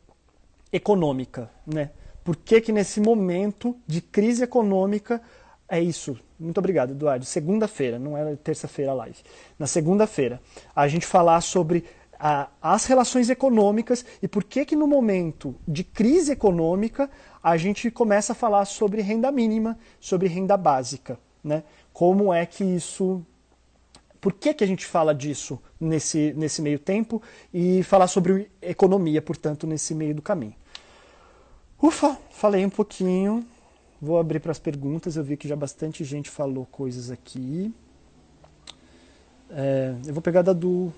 econômica, né? Por que nesse momento de crise econômica é isso? Muito obrigado, Eduardo. Segunda-feira, não era terça-feira a live. Na segunda-feira, a gente falar sobre as relações econômicas e por que no momento de crise econômica a gente começa a falar sobre renda mínima, sobre renda básica, né? Como é que isso... Por que a gente fala disso nesse meio tempo e falar sobre economia, portanto, nesse meio do caminho. Ufa, falei um pouquinho. Vou abrir para as perguntas. Eu vi que já bastante gente falou coisas aqui. Eu vou pegar da do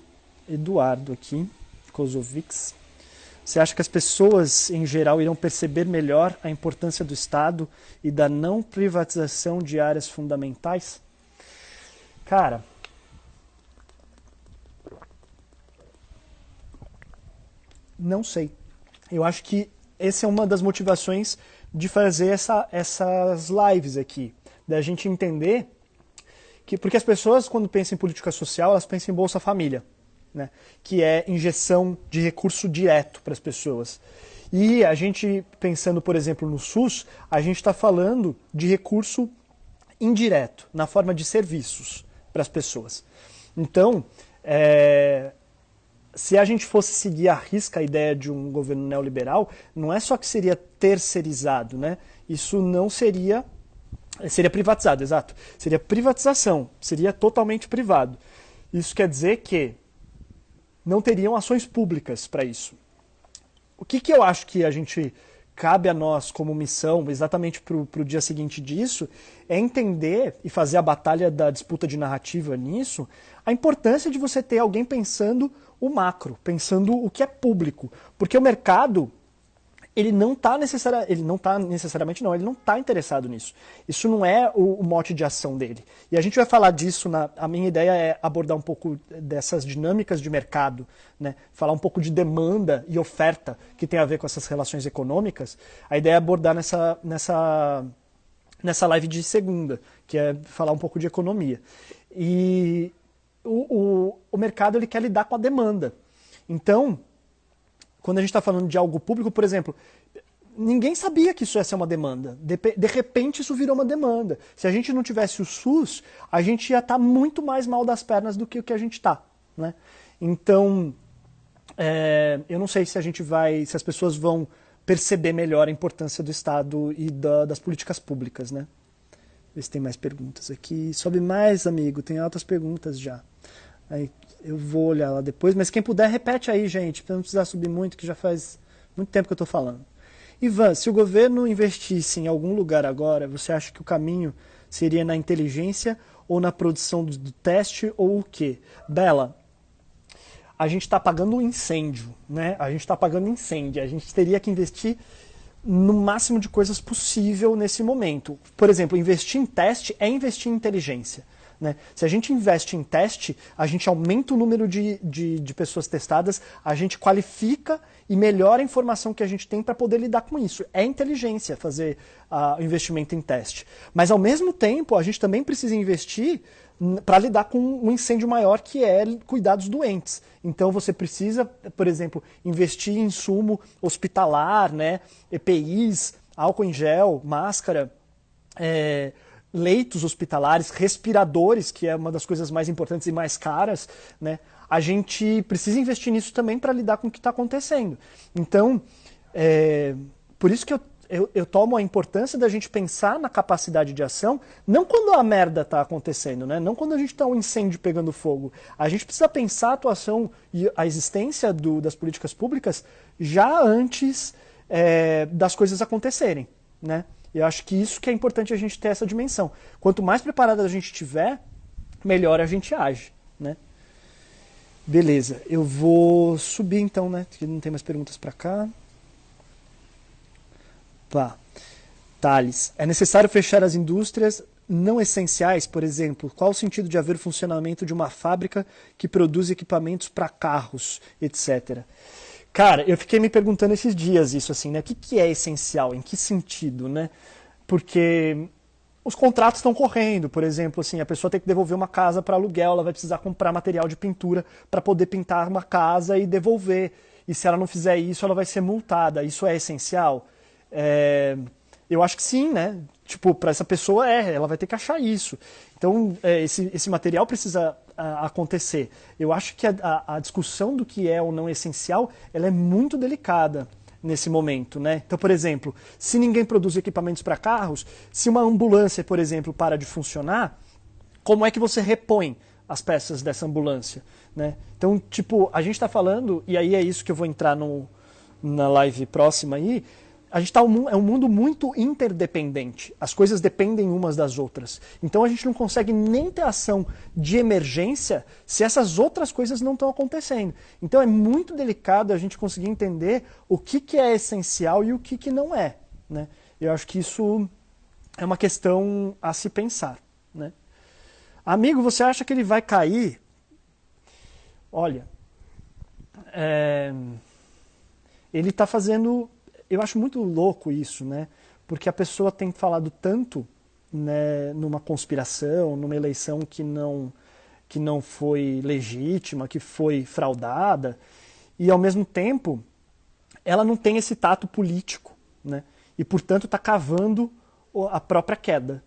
Eduardo aqui, Kozovics. Você acha que as pessoas, em geral, irão perceber melhor a importância do Estado e da não privatização de áreas fundamentais? Cara... Não sei. Eu acho que essa é uma das motivações de fazer essas lives aqui. Da gente entender que... Porque as pessoas, quando pensam em política social, elas pensam em Bolsa Família, né? Que é injeção de recurso direto para as pessoas. E a gente, pensando, por exemplo, no SUS, a gente está falando de recurso indireto, na forma de serviços para as pessoas. Então, se a gente fosse seguir à risca a ideia de um governo neoliberal, não é só que seria terceirizado, né? Isso não seria... Seria privatizado, exato. Seria privatização, seria totalmente privado. Isso quer dizer que não teriam ações públicas para isso. O que eu acho que a gente cabe a nós como missão, exatamente para o dia seguinte disso, é entender e fazer a batalha da disputa de narrativa nisso, a importância de você ter alguém pensando o macro, pensando o que é público. Porque o mercado, ele não está interessado nisso. Isso não é o mote de ação dele. E a gente vai falar disso, a minha ideia é abordar um pouco dessas dinâmicas de mercado, né? Falar um pouco de demanda e oferta que tem a ver com essas relações econômicas. A ideia é abordar nessa live de segunda, que é falar um pouco de economia. E o mercado ele quer lidar com a demanda. Então, quando a gente está falando de algo público, por exemplo, ninguém sabia que isso ia ser uma demanda. De repente isso virou uma demanda. Se a gente não tivesse o SUS, a gente ia estar muito mais mal das pernas do que o que a gente está, né? Então, eu não sei se se as pessoas vão perceber melhor a importância do Estado e das políticas públicas, né? Ver se tem mais perguntas aqui. Sobe mais, amigo, tem altas perguntas já. Aí, eu vou olhar lá depois, mas quem puder, repete aí, gente, para não precisar subir muito, que já faz muito tempo que eu estou falando. Ivan, se o governo investisse em algum lugar agora, você acha que o caminho seria na inteligência ou na produção do teste ou o quê? Bela, a gente está apagando um incêndio, né? A gente está apagando incêndio, a gente teria que investir no máximo de coisas possível nesse momento. Por exemplo, investir em teste é investir em inteligência. Né? Se a gente investe em teste, a gente aumenta o número de pessoas testadas, a gente qualifica e melhora a informação que a gente tem para poder lidar com isso. É inteligência fazer o investimento em teste. Mas, ao mesmo tempo, a gente também precisa investir para lidar com um incêndio maior, que é cuidar dos doentes. Então, você precisa, por exemplo, investir em insumo hospitalar, né? EPIs, álcool em gel, máscara, leitos hospitalares, respiradores, que é uma das coisas mais importantes e mais caras, né? A gente precisa investir nisso também para lidar com o que está acontecendo. Então, por isso que eu tomo a importância da gente pensar na capacidade de ação, não quando a merda está acontecendo, né? Não quando a gente está um incêndio pegando fogo. A gente precisa pensar a atuação e a existência das políticas públicas já antes das coisas acontecerem, né? Eu acho que isso que é importante a gente ter essa dimensão. Quanto mais preparada a gente tiver, melhor a gente age, né? Beleza, eu vou subir então, né? Porque não tem mais perguntas para cá. Pá. Thales, é necessário fechar as indústrias não essenciais, por exemplo? Qual o sentido de haver funcionamento de uma fábrica que produz equipamentos para carros, etc.? Cara, eu fiquei me perguntando esses dias isso, assim, né? O que é essencial? Em que sentido, né? Porque os contratos estão correndo, por exemplo, assim, a pessoa tem que devolver uma casa para aluguel, ela vai precisar comprar material de pintura para poder pintar uma casa e devolver. E se ela não fizer isso, ela vai ser multada. Isso é essencial? Eu acho que sim, né? Tipo, para essa pessoa ela vai ter que achar isso. Então, esse material precisa acontecer. Eu acho que a discussão do que é ou não essencial, ela é muito delicada nesse momento, né? Então, por exemplo, se ninguém produz equipamentos para carros, se uma ambulância, por exemplo, para de funcionar, como é que você repõe as peças dessa ambulância, né? Então, tipo, a gente está falando, e aí é isso que eu vou entrar na live próxima aí, a gente é um mundo muito interdependente. As coisas dependem umas das outras. Então a gente não consegue nem ter ação de emergência se essas outras coisas não estão acontecendo. Então é muito delicado a gente conseguir entender o que é essencial e o que não é, né? Eu acho que isso é uma questão a se pensar, né? Amigo, você acha que ele vai cair? Olha, ele está fazendo... Eu acho muito louco isso, né? Porque a pessoa tem falado tanto, né, numa conspiração, numa eleição que não foi legítima, que foi fraudada, e ao mesmo tempo ela não tem esse tato político, né? E, portanto, está cavando a própria queda.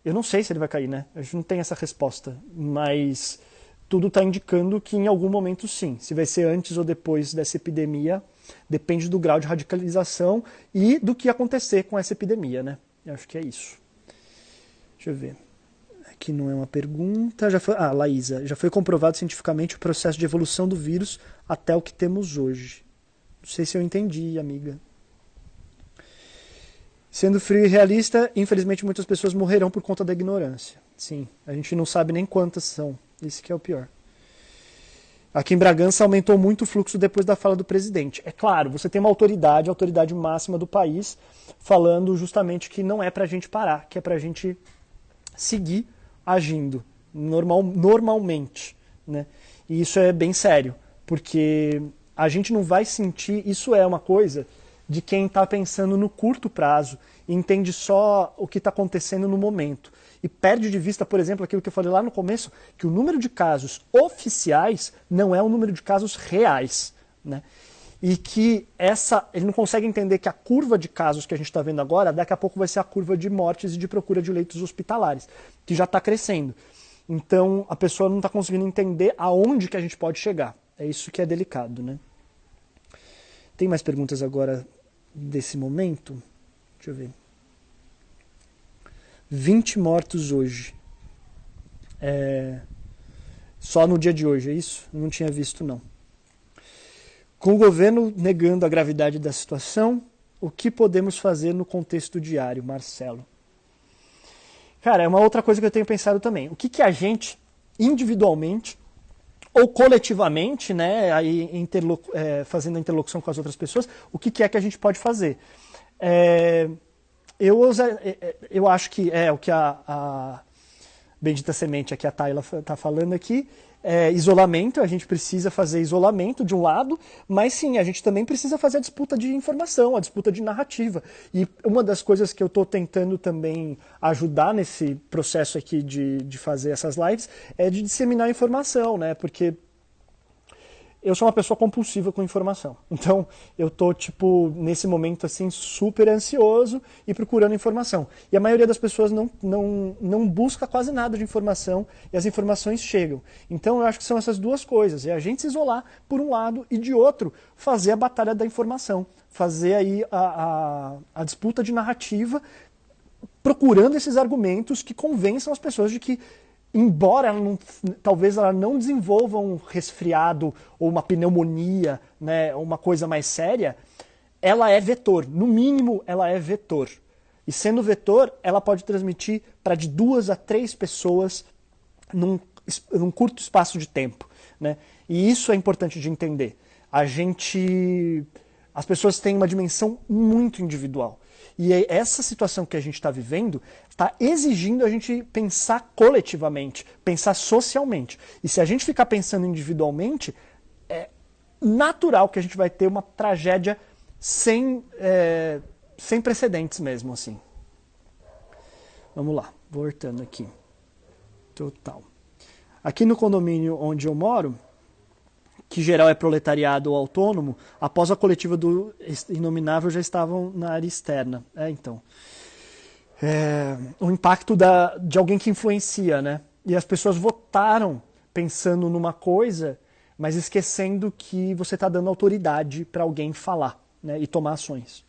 Eu não sei se ele vai cair, né? A gente não tem essa resposta, mas tudo está indicando que em algum momento sim. Se vai ser antes ou depois dessa epidemia, depende do grau de radicalização e do que acontecer com essa epidemia, né? Eu acho que é isso. Deixa eu ver. Aqui não é uma pergunta. Laísa. Já foi comprovado cientificamente o processo de evolução do vírus até o que temos hoje. Não sei se eu entendi, amiga. Sendo frio e realista, infelizmente muitas pessoas morrerão por conta da ignorância. Sim, a gente não sabe nem quantas são. Isso que é o pior. Aqui em Bragança aumentou muito o fluxo depois da fala do presidente. É claro, você tem uma autoridade, a autoridade máxima do país, falando justamente que não é pra gente parar, que é pra gente seguir agindo normalmente, né? E isso é bem sério, porque a gente não vai sentir, isso é uma coisa de quem está pensando no curto prazo e entende só o que está acontecendo no momento. E perde de vista, por exemplo, aquilo que eu falei lá no começo, que o número de casos oficiais não é o número de casos reais, né? E que ele não consegue entender que a curva de casos que a gente está vendo agora, daqui a pouco vai ser a curva de mortes e de procura de leitos hospitalares, que já está crescendo. Então a pessoa não está conseguindo entender aonde que a gente pode chegar. É isso que é delicado, né? Tem mais perguntas agora desse momento? Deixa eu ver. 20 mortos hoje. Só no dia de hoje, é isso? Eu não tinha visto, não. Com o governo negando a gravidade da situação, o que podemos fazer no contexto diário, Marcelo? Cara, é uma outra coisa que eu tenho pensado também. O que a gente, individualmente, ou coletivamente, né, aí fazendo a interlocução com as outras pessoas, o que é que a gente pode fazer? Eu acho que é o que a Bendita Semente, aqui a Tayla está falando aqui, isolamento, a gente precisa fazer isolamento de um lado, mas sim, a gente também precisa fazer a disputa de informação, a disputa de narrativa. E uma das coisas que eu estou tentando também ajudar nesse processo aqui de fazer essas lives é de disseminar informação, né? Porque eu sou uma pessoa compulsiva com informação. Então, eu tô, nesse momento, assim, super ansioso e procurando informação. E a maioria das pessoas não busca quase nada de informação e as informações chegam. Então, eu acho que são essas duas coisas. É a gente se isolar, por um lado, e de outro, fazer a batalha da informação. Fazer aí a disputa de narrativa, procurando esses argumentos que convençam as pessoas de que, embora talvez ela não desenvolva um resfriado ou uma pneumonia, né, uma coisa mais séria, ela é vetor. No mínimo, ela é vetor. E sendo vetor, ela pode transmitir para de 2 a 3 pessoas num curto espaço de tempo, né? E isso é importante de entender. As pessoas têm uma dimensão muito individual. E essa situação que a gente está vivendo está exigindo a gente pensar coletivamente, pensar socialmente. E se a gente ficar pensando individualmente, é natural que a gente vai ter uma tragédia sem precedentes mesmo, assim. Vamos lá, voltando aqui. Total. Aqui no condomínio onde eu moro, que geral é proletariado ou autônomo, após a coletiva do Inominável já estavam na área externa. Então. O impacto de alguém que influencia, né? E as pessoas votaram pensando numa coisa, mas esquecendo que você está dando autoridade para alguém falar, né, e tomar ações.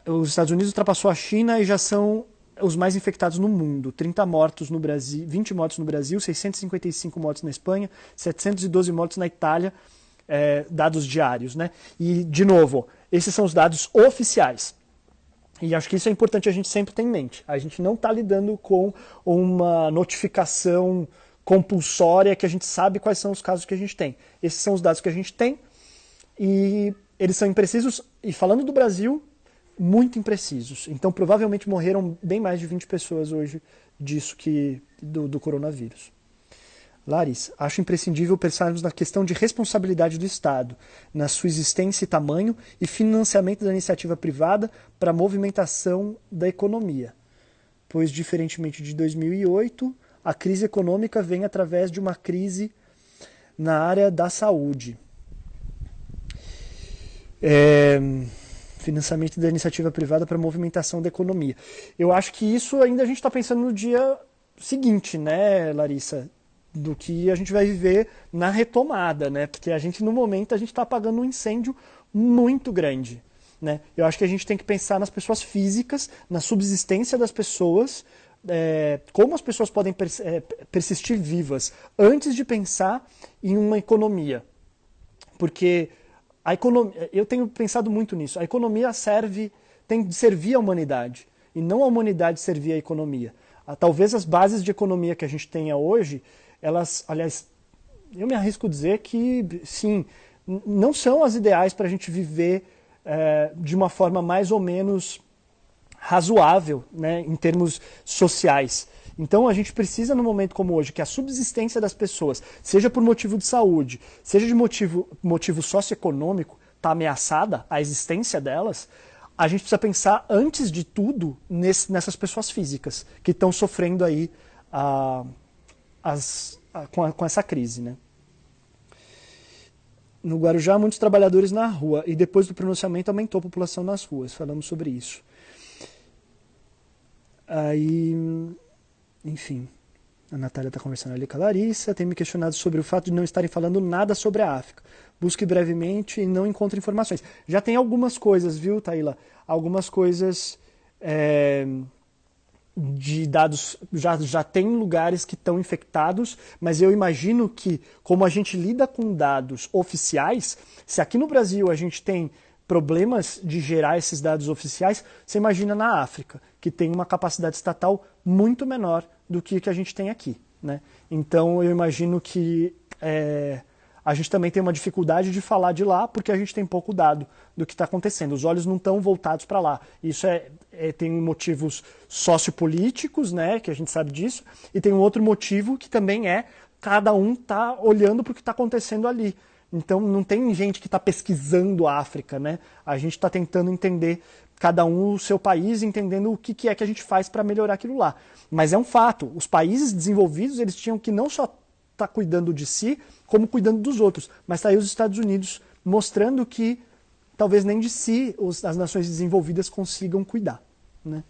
Os Estados Unidos ultrapassou a China e já são os mais infectados no mundo. 30 mortos no Brasil, 20 mortos no Brasil, 655 mortos na Espanha, 712 mortos na Itália, dados diários, né? E, de novo, esses são os dados oficiais. E acho que isso é importante a gente sempre ter em mente. A gente não está lidando com uma notificação compulsória que a gente sabe quais são os casos que a gente tem. Esses são os dados que a gente tem e eles são imprecisos. E falando do Brasil, muito imprecisos. Então, provavelmente morreram bem mais de 20 pessoas hoje disso do coronavírus. Larissa, acho imprescindível pensarmos na questão de responsabilidade do Estado, na sua existência e tamanho e financiamento da iniciativa privada para a movimentação da economia. Pois, diferentemente de 2008, a crise econômica vem através de uma crise na área da saúde. É, financiamento da iniciativa privada para movimentação da economia. Eu acho que isso ainda a gente está pensando no dia seguinte, né, Larissa? Do que a gente vai viver na retomada, né? Porque a gente, no momento, a gente está apagando um incêndio muito grande, né? Eu acho que a gente tem que pensar nas pessoas físicas, na subsistência das pessoas, como as pessoas podem persistir vivas antes de pensar em uma economia. Porque a economia, eu tenho pensado muito nisso. A economia tem de servir a humanidade e não a humanidade servir a economia. Talvez as bases de economia que a gente tenha hoje, elas, aliás, eu me arrisco a dizer que, sim, não são as ideais para a gente viver de uma forma mais ou menos razoável, né, em termos sociais. Então a gente precisa, num momento como hoje, que a subsistência das pessoas, seja por motivo de saúde, seja de motivo socioeconômico, está ameaçada, a existência delas, a gente precisa pensar, antes de tudo, nessas pessoas físicas que estão sofrendo aí com essa crise, né? No Guarujá, muitos trabalhadores na rua, e depois do pronunciamento aumentou a população nas ruas. Falamos sobre isso. Aí, enfim, a Natália está conversando ali com a Larissa, tem me questionado sobre o fato de não estarem falando nada sobre a África. Busque brevemente e não encontre informações. Já tem algumas coisas, viu, Taíla? Algumas coisas de dados, já tem lugares que estão infectados, mas eu imagino que, como a gente lida com dados oficiais, se aqui no Brasil a gente tem problemas de gerar esses dados oficiais, você imagina na África, que tem uma capacidade estatal muito menor do que a gente tem aqui, né? Então eu imagino que a gente também tem uma dificuldade de falar de lá, porque a gente tem pouco dado do que está acontecendo. Os olhos não estão voltados para lá. Isso tem motivos sociopolíticos, né, que a gente sabe disso, e tem um outro motivo que também cada um está olhando para o que está acontecendo ali. Então não tem gente que está pesquisando a África, né? A gente está tentando entender cada um o seu país, entendendo o que é que a gente faz para melhorar aquilo lá. Mas é um fato, os países desenvolvidos, eles tinham que não só estar quidando de si, como cuidando dos outros. Mas está aí os Estados Unidos mostrando que talvez nem de si as nações desenvolvidas consigam cuidar, né?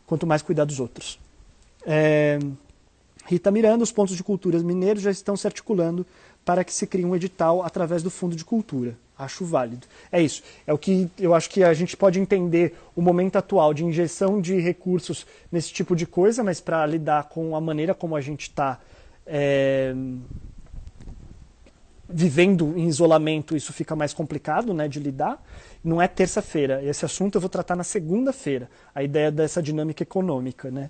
Quanto mais cuidar dos outros. Rita Miranda, os pontos de culturas mineiros já estão se articulando para que se crie um edital através do Fundo de Cultura. Acho válido. É isso. É o que eu acho que a gente pode entender o momento atual de injeção de recursos nesse tipo de coisa, mas para lidar com a maneira como a gente está vivendo em isolamento, isso fica mais complicado, né, de lidar. Não é terça-feira. Esse assunto eu vou tratar na segunda-feira. A ideia dessa dinâmica econômica, né?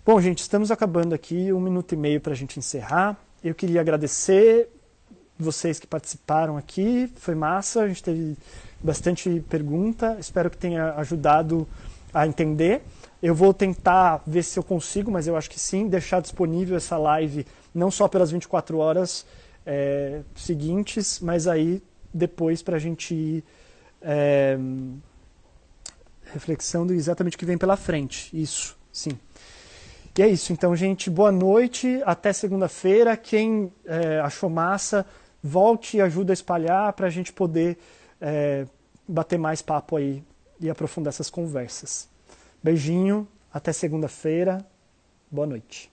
Bom, gente, estamos acabando aqui, 1 minuto e meio para a gente encerrar. Eu queria agradecer vocês que participaram aqui, foi massa, a gente teve bastante pergunta, espero que tenha ajudado a entender. Eu vou tentar ver se eu consigo, mas eu acho que sim, deixar disponível essa live não só pelas 24 horas seguintes, mas aí depois para a gente ir reflexão do exatamente o que vem pela frente. Isso, sim. E é isso, então, gente, boa noite, até segunda-feira. Quem achou massa, volte e ajuda a espalhar para a gente poder bater mais papo aí e aprofundar essas conversas. Beijinho, até segunda-feira, boa noite.